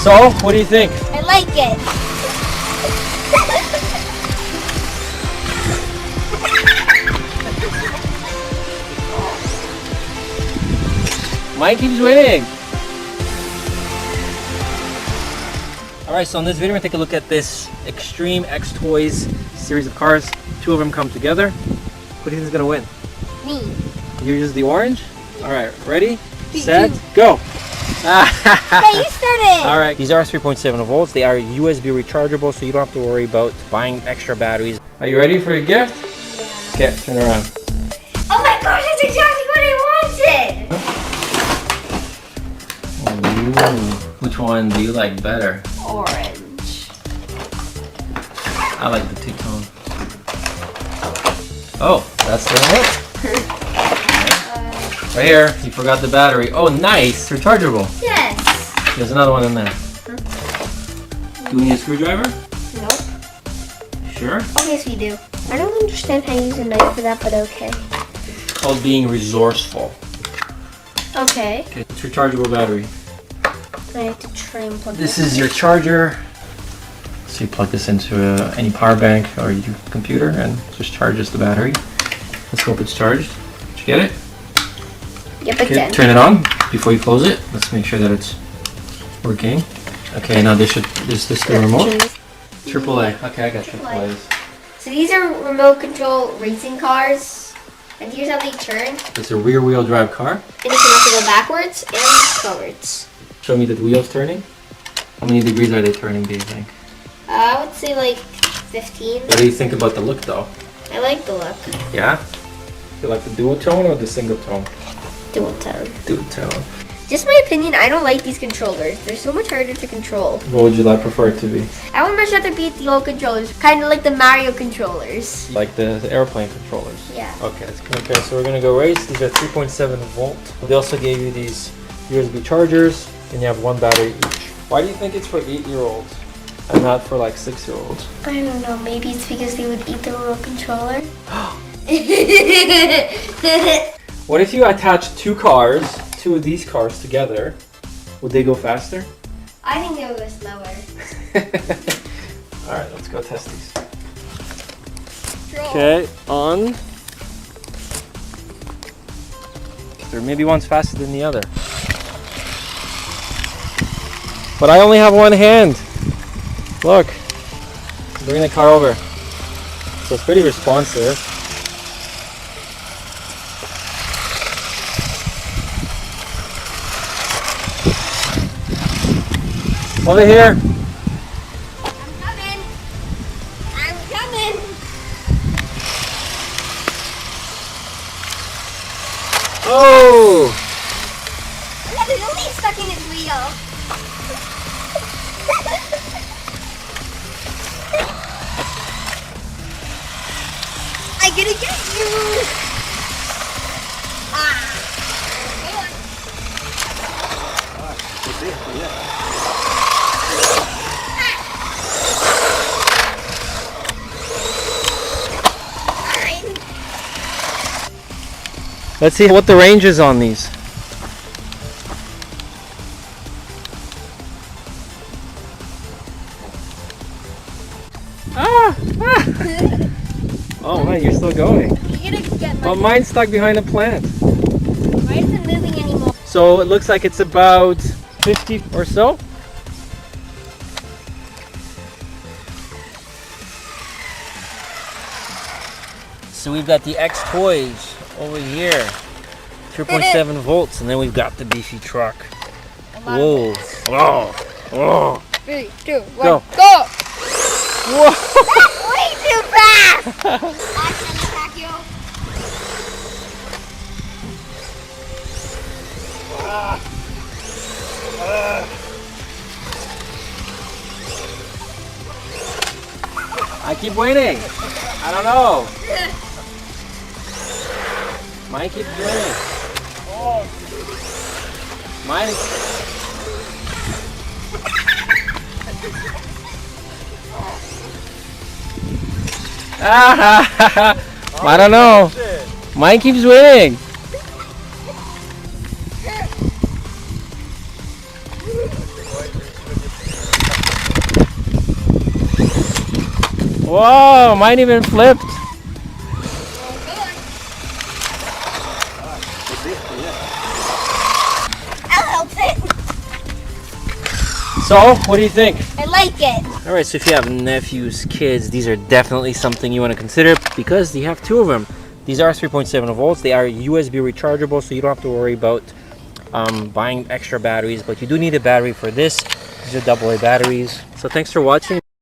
So, what do you think? I like it. Mike keeps winning. Alright, so in this video, we're going to take a look at this Extreme X Toys series of cars. Two of them come together. Who do you think is going to win? Me. You use the orange? Alright, ready, set, go! Hey, you started! Alright, these are 3.7 volts. They are USB rechargeable, so you don't have to worry about buying extra batteries. Are you ready for your gift? Yeah. Okay, turn around. Oh my gosh, that's exactly what I wanted! Ooh, which one do you like better? Orange. I like the two-tone. Oh, that's the remote. Right here, you forgot the battery. Oh, nice, rechargeable. Yes. There's another one in there. Do we need a screwdriver? Nope. Sure. Oh, yes, we do. I don't understand how to use a knife for that, but okay. It's called being resourceful. Okay. Okay, it's rechargeable battery. I have to try and plug This is your charger. So you plug this into any power bank or your computer and just charges the battery. Let's hope it's charged. Did you get it? Yep, Okay, it's turn it on before you close it. Let's make sure that it's working. Okay, now is this the remote? AAA. Okay, I got AAA's. So these are remote control racing cars. And here's how they turn. It's a rear wheel drive car. And you can also go backwards and forwards. Show me the wheels turning. How many degrees are they turning, do you think? I would say like 15. What do you think about the look though? I like the look. Yeah? You like the dual tone or the single tone? Dual tone. Dual tone. Just my opinion, I don't like these controllers. They're so much harder to control. What would you prefer it to be? I would much rather be the old controllers. Kind of like the Mario controllers. Like the airplane controllers? Yeah. Okay, okay, so we're gonna go race. These are 3.7 volt. They also gave you these USB chargers, and you have one battery each. Why do you think it's for 8-year-olds and not for like 6-year-olds? I don't know, maybe it's because they would eat the remote controller. What if you attach two of these cars together? Would they go faster? I think they would go slower. Alright, let's go test these. Okay, on. There maybe one's faster than the other. But I only have one hand. Look. Bring the car over. So it's pretty responsive. Over here. I'm coming. I'm coming. Oh! Look at it, only stuck in its wheel. I'm gonna get you. Let's see what the range is on these. Oh man, you're still going. You're gonna get But mine's stuck behind a plant. Mine isn't moving anymore. So it looks like it's about 50 or so. So we've got the X Toys over here, 3.7 volts, and then we've got the beefy truck. Whoa! Oh! Oh! 3, 2, 1, Go! Go! Whoa! That's way too fast! I keep winning. I don't know. Mine keeps winning. Mine. I don't know. Mine keeps winning. Whoa, mine even flipped. I'll help it. So, what do you think? I like it. Alright, so if you have nephews, kids, these are definitely something you want to consider because you have two of them. These are 3.7 volts. They are USB rechargeable, so you don't have to worry about buying extra batteries, but you do need a battery for this. These are AA batteries. So thanks for watching.